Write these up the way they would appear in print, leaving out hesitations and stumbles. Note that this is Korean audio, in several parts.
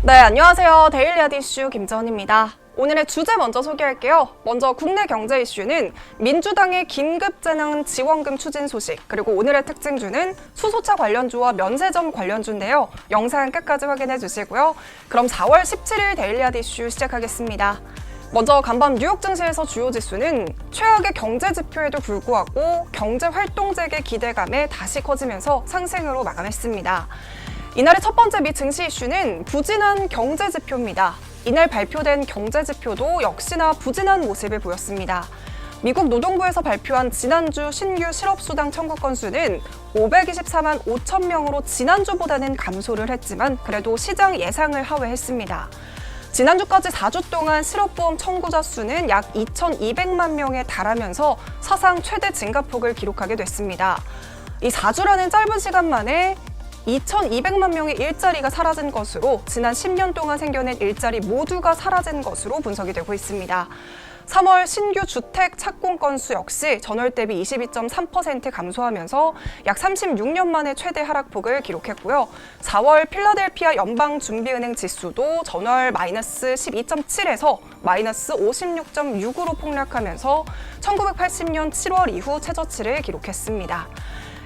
네, 안녕하세요. 데일리아드 이슈 김지원입니다. 오늘의 주제 먼저 소개할게요. 먼저 국내 경제 이슈는 민주당의 긴급재난지원금 추진 소식, 그리고 오늘의 특징주는 수소차 관련주와 면세점 관련주인데요. 영상 끝까지 확인해 주시고요. 그럼 4월 17일 데일리아드 이슈 시작하겠습니다. 먼저 간밤 뉴욕 증시에서 주요 지수는 최악의 경제 지표에도 불구하고 경제 활동 재개 기대감에 다시 커지면서 상승으로 마감했습니다. 이날의 첫 번째 미 증시 이슈는 부진한 경제 지표입니다. 이날 발표된 경제 지표도 역시나 부진한 모습을 보였습니다. 미국 노동부에서 발표한 지난주 신규 실업수당 청구 건수는 524만 5천 명으로 지난주보다는 감소를 했지만 그래도 시장 예상을 하회했습니다. 지난주까지 4주 동안 실업보험 청구자 수는 약 2,200만 명에 달하면서 사상 최대 증가폭을 기록하게 됐습니다. 이 4주라는 짧은 시간 만에 2,200만 명의 일자리가 사라진 것으로 지난 10년 동안 생겨낸 일자리 모두가 사라진 것으로 분석이 되고 있습니다. 3월 신규 주택 착공 건수 역시 전월 대비 22.3% 감소하면서 약 36년 만에 최대 하락폭을 기록했고요. 4월 필라델피아 연방준비은행 지수도 전월 마이너스 12.7에서 마이너스 56.6으로 폭락하면서 1980년 7월 이후 최저치를 기록했습니다.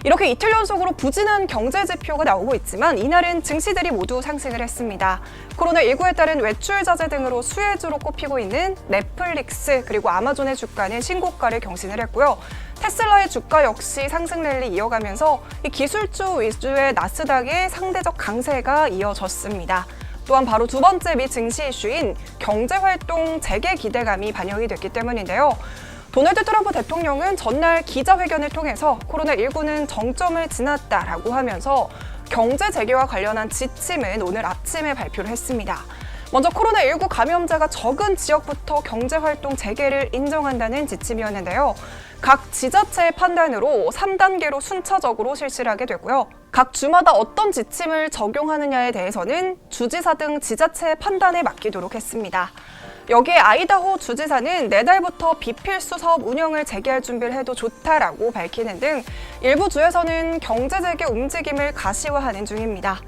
이렇게 이틀 연속으로 부진한 경제 지표가 나오고 있지만 이날은 증시들이 모두 상승을 했습니다. 코로나19에 따른 외출 자제 등으로 수혜주로 꼽히고 있는 넷플릭스 그리고 아마존의 주가는 신고가를 경신을 했고요. 테슬라의 주가 역시 상승 랠리 이어가면서 이 기술주 위주의 나스닥의 상대적 강세가 이어졌습니다. 또한 바로 두 번째 미 증시 이슈인 경제활동 재개 기대감이 반영이 됐기 때문인데요. 도널드 트럼프 대통령은 전날 기자회견을 통해서 코로나19는 정점을 지났다라고 하면서 경제 재개와 관련한 지침은 오늘 아침에 발표를 했습니다. 먼저 코로나19 감염자가 적은 지역부터 경제활동 재개를 인정한다는 지침이었는데요. 각 지자체의 판단으로 3단계로 순차적으로 실시를 하게 되고요. 각 주마다 어떤 지침을 적용하느냐에 대해서는 주지사 등 지자체의 판단에 맡기도록 했습니다. 여기에 아이다호 주지사는 내달부터 비필수 사업 운영을 재개할 준비를 해도 좋다라고 밝히는 등 일부 주에서는 경제 재개 움직임을 가시화하는 중입니다.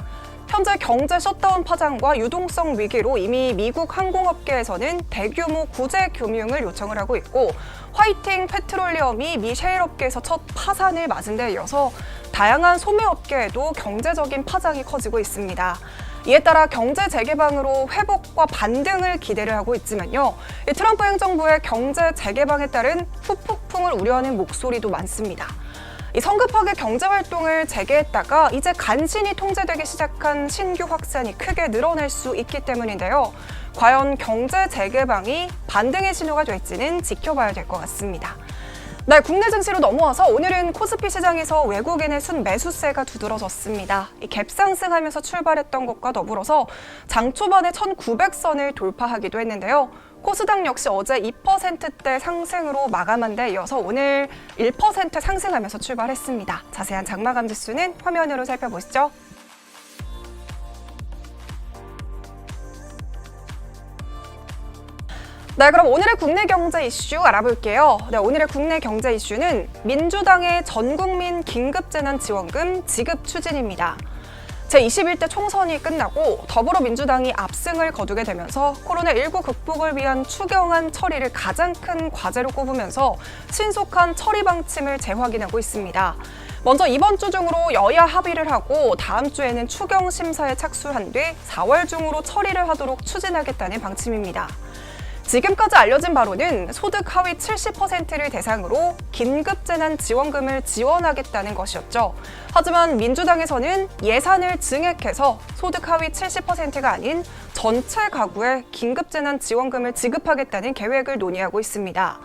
현재 경제 셧다운 파장과 유동성 위기로 이미 미국 항공업계에서는 대규모 구제 금융을 요청을 하고 있고 화이팅 페트롤리엄이 미 셰일 업계에서 첫 파산을 맞은 데 이어서 다양한 소매업계에도 경제적인 파장이 커지고 있습니다. 이에 따라 경제 재개방으로 회복과 반등을 기대를 하고 있지만요. 트럼프 행정부의 경제 재개방에 따른 후폭풍을 우려하는 목소리도 많습니다. 성급하게 경제활동을 재개했다가 이제 간신히 통제되기 시작한 신규 확산이 크게 늘어날 수 있기 때문인데요. 과연 경제 재개방이 반등의 신호가 될지는 지켜봐야 될 것 같습니다. 네, 국내 증시로 넘어와서 오늘은 코스피 시장에서 외국인의 순매수세가 두드러졌습니다. 갭상승하면서 출발했던 것과 더불어서 장 초반에 1,900선을 돌파하기도 했는데요. 코스닥 역시 어제 2%대 상승으로 마감한 데 이어서 오늘 1% 상승하면서 출발했습니다. 자세한 장마감 지수는 화면으로 살펴보시죠. 네, 그럼 오늘의 국내 경제 이슈 알아볼게요. 네, 오늘의 국내 경제 이슈는 민주당의 전국민 긴급재난지원금 지급 추진입니다. 제21대 총선이 끝나고 더불어민주당이 압승을 거두게 되면서 코로나19 극복을 위한 추경안 처리를 가장 큰 과제로 꼽으면서 신속한 처리 방침을 재확인하고 있습니다. 먼저 이번 주 중으로 여야 합의를 하고 다음 주에는 추경 심사에 착수한 뒤 4월 중으로 처리를 하도록 추진하겠다는 방침입니다. 지금까지 알려진 바로는 소득 하위 70%를 대상으로 긴급재난지원금을 지원하겠다는 것이었죠. 하지만 민주당에서는 예산을 증액해서 소득 하위 70%가 아닌 전체 가구에 긴급재난지원금을 지급하겠다는 계획을 논의하고 있습니다.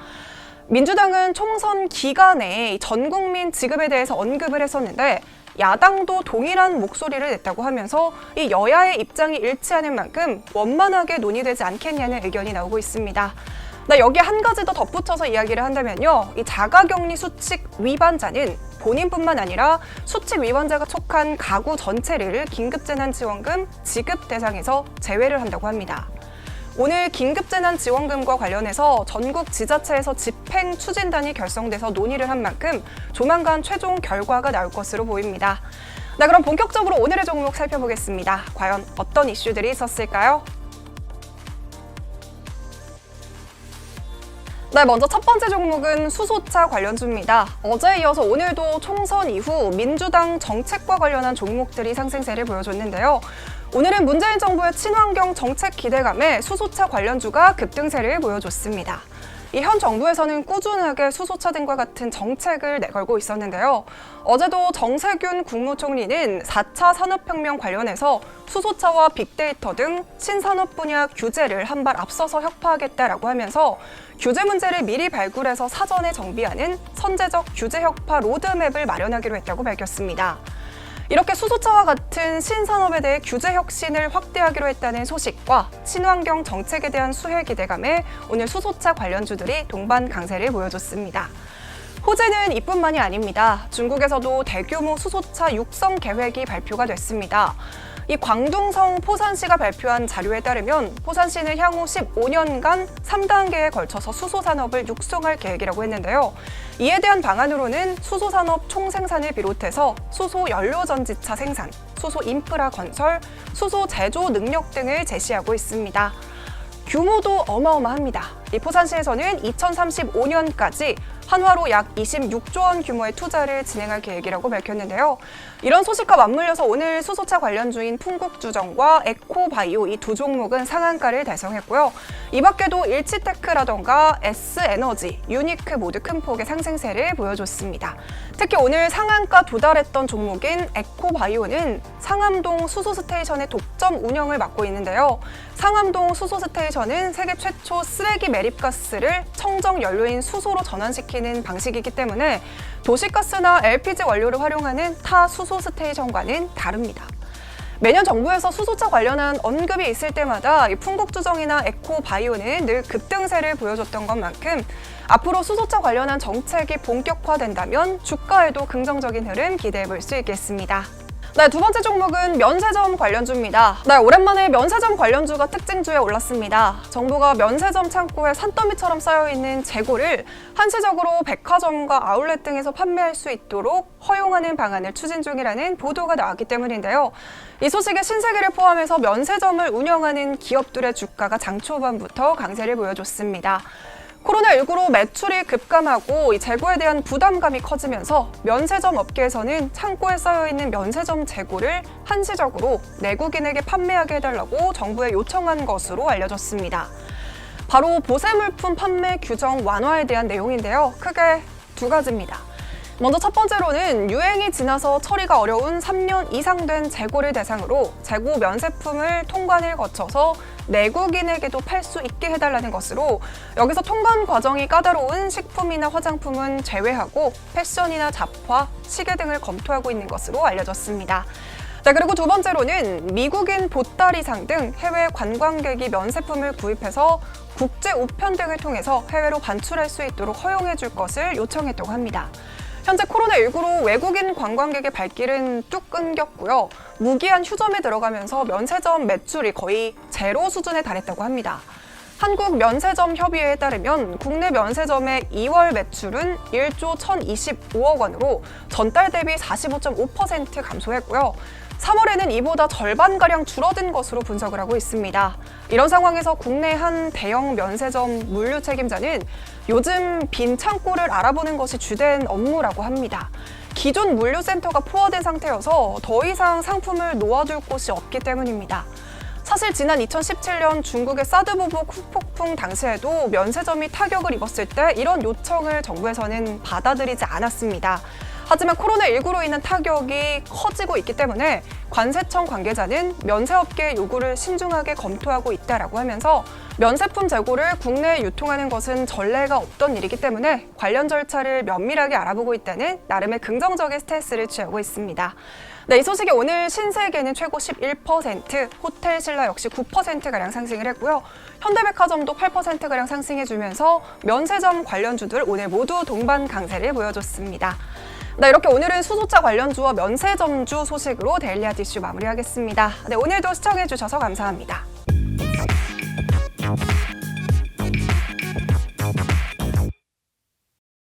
민주당은 총선 기간에 전국민 지급에 대해서 언급을 했었는데 야당도 동일한 목소리를 냈다고 하면서 이 여야의 입장이 일치하는 만큼 원만하게 논의되지 않겠냐는 의견이 나오고 있습니다. 여기에 한 가지 더 덧붙여서 이야기를 한다면요. 이 자가격리 수칙 위반자는 본인뿐만 아니라 수칙 위반자가 속한 가구 전체를 긴급재난지원금 지급 대상에서 제외를 한다고 합니다. 오늘 긴급재난지원금과 관련해서 전국 지자체에서 집행 추진단이 결성돼서 논의를 한 만큼 조만간 최종 결과가 나올 것으로 보입니다. 네, 그럼 본격적으로 오늘의 종목 살펴보겠습니다. 과연 어떤 이슈들이 있었을까요? 네, 먼저 첫 번째 종목은 수소차 관련주입니다. 어제에 이어서 오늘도 총선 이후 민주당 정책과 관련한 종목들이 상승세를 보여줬는데요. 오늘은 문재인 정부의 친환경 정책 기대감에 수소차 관련주가 급등세를 보여줬습니다. 이 현 정부에서는 꾸준하게 수소차 등과 같은 정책을 내걸고 있었는데요. 어제도 정세균 국무총리는 4차 산업혁명 관련해서 수소차와 빅데이터 등 신산업 분야 규제를 한 발 앞서서 혁파하겠다라고 하면서 규제 문제를 미리 발굴해서 사전에 정비하는 선제적 규제 혁파 로드맵을 마련하기로 했다고 밝혔습니다. 이렇게 수소차와 같은 신산업에 대해 규제 혁신을 확대하기로 했다는 소식과 친환경 정책에 대한 수혜 기대감에 오늘 수소차 관련주들이 동반 강세를 보여줬습니다. 호재는 이뿐만이 아닙니다. 중국에서도 대규모 수소차 육성 계획이 발표가 됐습니다. 이 광둥성 포산시가 발표한 자료에 따르면 포산시는 향후 15년간 3단계에 걸쳐서 수소산업을 육성할 계획이라고 했는데요. 이에 대한 방안으로는 수소산업 총생산을 비롯해서 수소 연료전지차 생산, 수소 인프라 건설, 수소 제조 능력 등을 제시하고 있습니다. 규모도 어마어마합니다. 이 포산시에서는 2035년까지 한화로 약 26조 원 규모의 투자를 진행할 계획이라고 밝혔는데요. 이런 소식과 맞물려서 오늘 수소차 관련주인 풍국주정과 에코바이오 이 두 종목은 상한가를 달성했고요. 이 밖에도 일치테크라던가 S에너지, 유니크 모두 큰 폭의 상승세를 보여줬습니다. 특히 오늘 상한가 도달했던 종목인 에코바이오는 상암동 수소스테이션의 독점 운영을 맡고 있는데요. 상암동 수소스테이션은 세계 최초 쓰레기 매립가스를 청정 연료인 수소로 전환시키는 방식이기 때문에 도시가스나 LPG 원료를 활용하는 타 수소 스테이션과는 다릅니다. 매년 정부에서 수소차 관련한 언급이 있을 때마다 풍국주정이나 에코바이오는 늘 급등세를 보여줬던 것만큼 앞으로 수소차 관련한 정책이 본격화된다면 주가에도 긍정적인 흐름 기대해 볼 수 있겠습니다. 네, 두 번째 종목은 면세점 관련주입니다. 네, 오랜만에 면세점 관련주가 특징주에 올랐습니다. 정부가 면세점 창고에 산더미처럼 쌓여있는 재고를 한시적으로 백화점과 아울렛 등에서 판매할 수 있도록 허용하는 방안을 추진 중이라는 보도가 나왔기 때문인데요. 이 소식에 신세계를 포함해서 면세점을 운영하는 기업들의 주가가 장 초반부터 강세를 보여줬습니다. 코로나19로 매출이 급감하고 이 재고에 대한 부담감이 커지면서 면세점 업계에서는 창고에 쌓여있는 면세점 재고를 한시적으로 내국인에게 판매하게 해달라고 정부에 요청한 것으로 알려졌습니다. 바로 보세물품 판매 규정 완화에 대한 내용인데요. 크게 두 가지입니다. 먼저 첫 번째로는 유행이 지나서 처리가 어려운 3년 이상 된 재고를 대상으로 재고 면세품을 통관을 거쳐서 내국인에게도 팔 수 있게 해달라는 것으로 여기서 통관 과정이 까다로운 식품이나 화장품은 제외하고 패션이나 잡화, 시계 등을 검토하고 있는 것으로 알려졌습니다. 자, 그리고 두 번째로는 미국인 보따리상 등 해외 관광객이 면세품을 구입해서 국제 우편 등을 통해서 해외로 반출할 수 있도록 허용해 줄 것을 요청했다고 합니다. 현재 코로나19로 외국인 관광객의 발길은 뚝 끊겼고요. 무기한 휴점에 들어가면서 면세점 매출이 거의 제로 수준에 달했다고 합니다. 한국면세점협의회에 따르면 국내 면세점의 2월 매출은 1조 1,025억 원으로 전달 대비 45.5% 감소했고요. 3월에는 이보다 절반가량 줄어든 것으로 분석을 하고 있습니다. 이런 상황에서 국내 한 대형 면세점 물류 책임자는 요즘 빈 창고를 알아보는 것이 주된 업무라고 합니다. 기존 물류센터가 포화된 상태여서 더 이상 상품을 놓아둘 곳이 없기 때문입니다. 사실 지난 2017년 중국의 사드 보복 후폭풍 당시에도 면세점이 타격을 입었을 때 이런 요청을 정부에서는 받아들이지 않았습니다. 하지만 코로나19로 인한 타격이 커지고 있기 때문에 관세청 관계자는 면세업계의 요구를 신중하게 검토하고 있다라고 하면서 면세품 재고를 국내에 유통하는 것은 전례가 없던 일이기 때문에 관련 절차를 면밀하게 알아보고 있다는 나름의 긍정적인 스탠스를 취하고 있습니다. 네, 이 소식이 오늘 신세계는 최고 11%, 호텔신라 역시 9%가량 상승을 했고요. 현대백화점도 8%가량 상승해주면서 면세점 관련주들 오늘 모두 동반 강세를 보여줬습니다. 네, 이렇게 오늘은 수소차 관련주와 면세점주 소식으로 데일리 핫 이슈 마무리하겠습니다. 네, 오늘도 시청해주셔서 감사합니다.